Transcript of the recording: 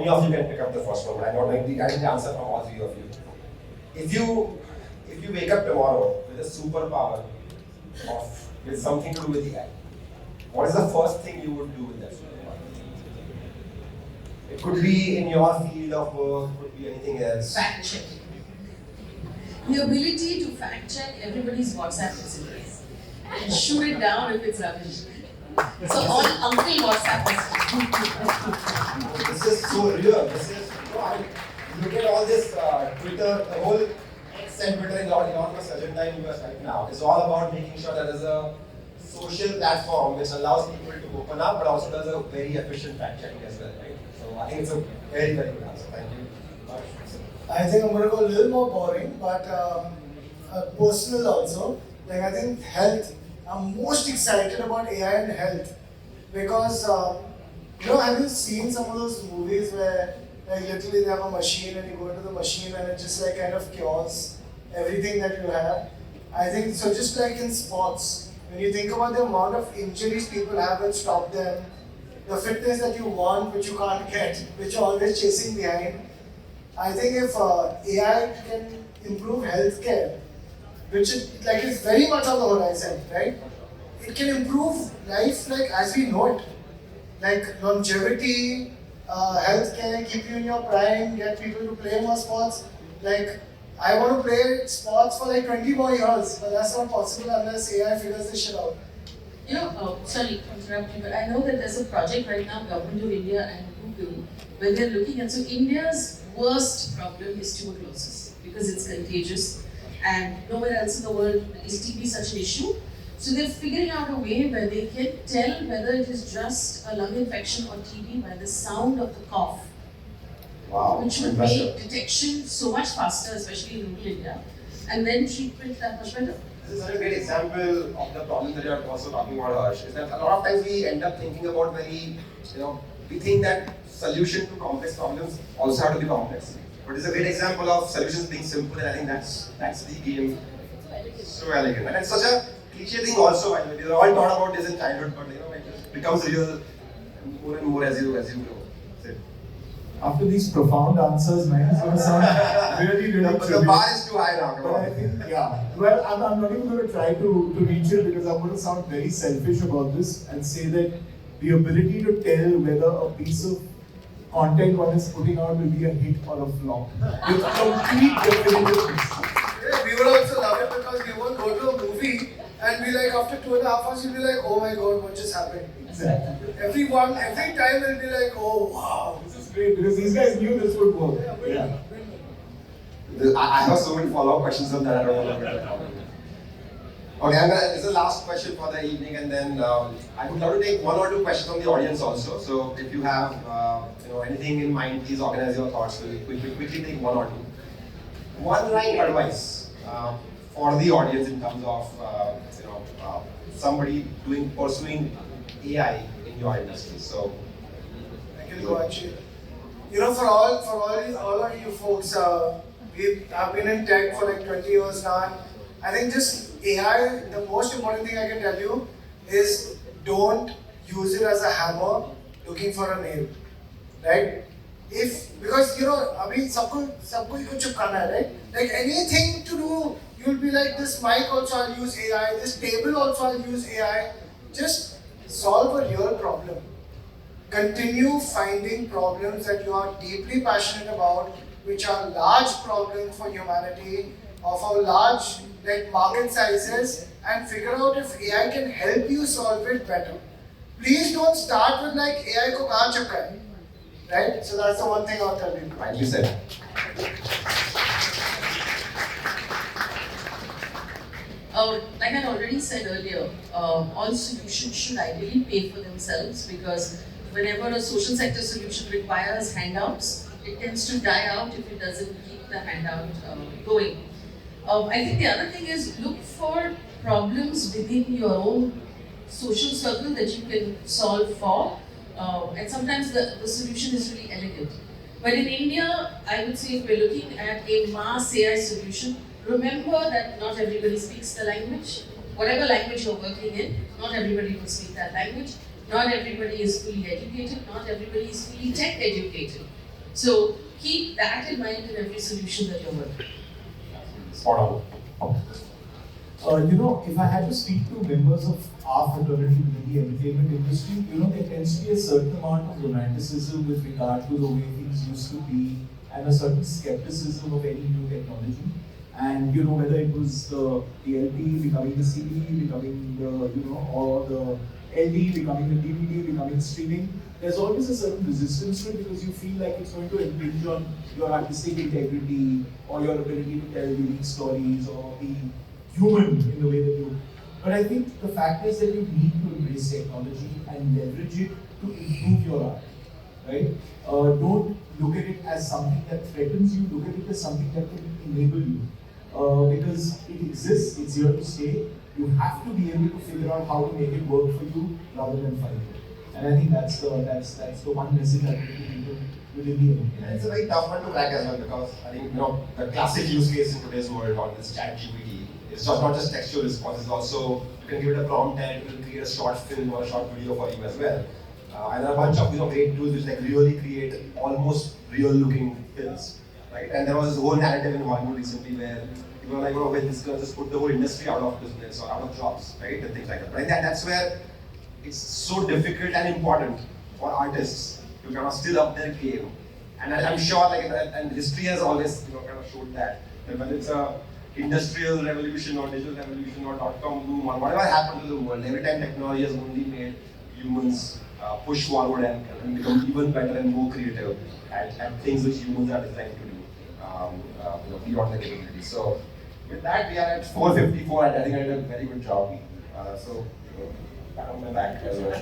any of you can pick up the first one. I don't know the answer from all three of you. If you wake up tomorrow with a superpower with something to do with AI, what is the first thing you would do with that superpower? It could be in your field of work, it could be anything else. Fact checking. The ability to fact check everybody's WhatsApp messages and shoot it down if it's rubbish. So all uncle WhatsApp messages. This is so real. This is, look at all this Twitter, the whole X and Twitter in Elon Musk's agenda in US right now. It's all about making sure that there is a social platform which allows people to open up, but also does a very efficient fact checking as well, right? So I think it's a very, very good answer. Thank you. I think I'm going to go a little more boring, but personal also. Like I think health. I'm most excited about AI and health because have you seen some of those movies where like literally they have a machine and you go into the machine and it just like kind of cures everything that you have. I think so. Just like in sports, when you think about the amount of injuries people have that stop them, the fitness that you want which you can't get, which you're always chasing behind. I think if AI can improve healthcare, which is very much on the horizon, right? It can improve life like as we know it, like longevity, healthcare, keep you in your prime, get people to play more sports. Like I want to play sports for like 20 more years, but that's not possible unless AI figures this shit out. Sorry to interrupt you, but I know that there's a project right now, Government of India and Google, where they're looking at, so India's worst problem is tuberculosis because it's contagious and nowhere else in the world is TB such an issue. So they're figuring out a way where they can tell whether it is just a lung infection or TB by the sound of the cough. Wow, which would make detection so much faster, especially in rural India, and then treatment that much better. This is such a great example of the problem that you are also talking about, Harsh. Is that a lot of times we end up thinking about we think that solution to complex problems also have to be complex. But it's a great example of solutions being simple, and I think that's the game. So elegant. And it's such a cliche thing also. I mean, we all taught about this in childhood, but it becomes real more and more as you grow. That's it. After these profound answers, man, it's going to sound really, really The bar is too high now. But I think, well, I'm not even going to try to reach it because I'm going to sound very selfish about this and say that the ability to tell whether a piece of content one is putting out will be a hit or a flop with complete definitiveness. Yeah, we would also love it because we won't go to a movie and be like, after 2.5 hours, you'll be like, oh my god, what just happened? Exactly. Every time we'll be like, oh wow. This is great because these guys knew this would work. Yeah. I have so many follow-up questions on that. I don't know. Okay, this is the last question for the evening, and then I would love to take one or two questions from the audience also. So if you have anything in mind, please organize your thoughts. We'll quickly take one or two. One line advice for the audience in terms of somebody pursuing AI in your industry. So I can go actually. For all of you folks, I've been in tech for like 20 years now. And I think just AI, the most important thing I can tell you is don't use it as a hammer looking for a nail, right? Because अभी सबको कुछ चिपकाना है, right? Like anything to do, you'll be like, this mic also I'll use AI, this table also I'll use AI. Just solve a real problem. Continue finding problems that you are deeply passionate about, which are large problems for humanity, of our large market sizes, and figure out if AI can help you solve it better. Please don't start with AI ko kahan chapka hai, right? So that's the one thing I'll tell you. Rightly said. Like I already said earlier, all solutions should ideally pay for themselves because whenever a social sector solution requires handouts, it tends to die out if it doesn't keep the handout going. I think the other thing is look for problems within your own social circle that you can solve for, and sometimes the solution is really elegant. But in India, I would say if we're looking at a mass AI solution, remember that not everybody speaks the language. Whatever language you're working in, not everybody will speak that language. Not everybody is fully educated, not everybody is fully tech educated. So keep that in mind in every solution that you're working. Spot on. If I had to speak to members of our fraternity in the entertainment industry, there tends to be a certain amount of romanticism with regard to the way things used to be, and a certain skepticism of any new technology. And whether it was the LP becoming the CD, becoming the or the LD becoming the DVD, becoming streaming, there's always a certain resistance to it because you feel like it's going to impinge on your artistic integrity or your ability to tell unique stories or be human in the way that you. But I think the fact is that you need to embrace technology and leverage it to improve your art, right? Don't look at it as something that threatens you. Look at it as something that can enable you, because it exists. It's here to stay. You have to be able to figure out how to make it work for you rather than fight it. And I think that's the one message I think people within the end. And it's a very tough one to crack as well because I think the classic use case in today's world on this chat GPT is just not just textual response, it's also you can give it a prompt and it will create a short film or a short video for you as well. And there are a bunch of great tools which like really create almost real looking films. Right? And there was this whole narrative in Hollywood recently where people were like, well, this is going to just put the whole industry out of business or out of jobs, right? And things like that. But I think that's where it's so difficult and important for artists to kind of still up their game. And I'm sure, and history has always, kind of showed that whether it's a industrial revolution or digital revolution or .com boom or whatever happened to the world, every time technology has only made humans push forward and become even better and more creative at things which humans are designed to do, beyond the capabilities. So with that, we are at 4:54, and I think I did a very good job. Pat on my back as well.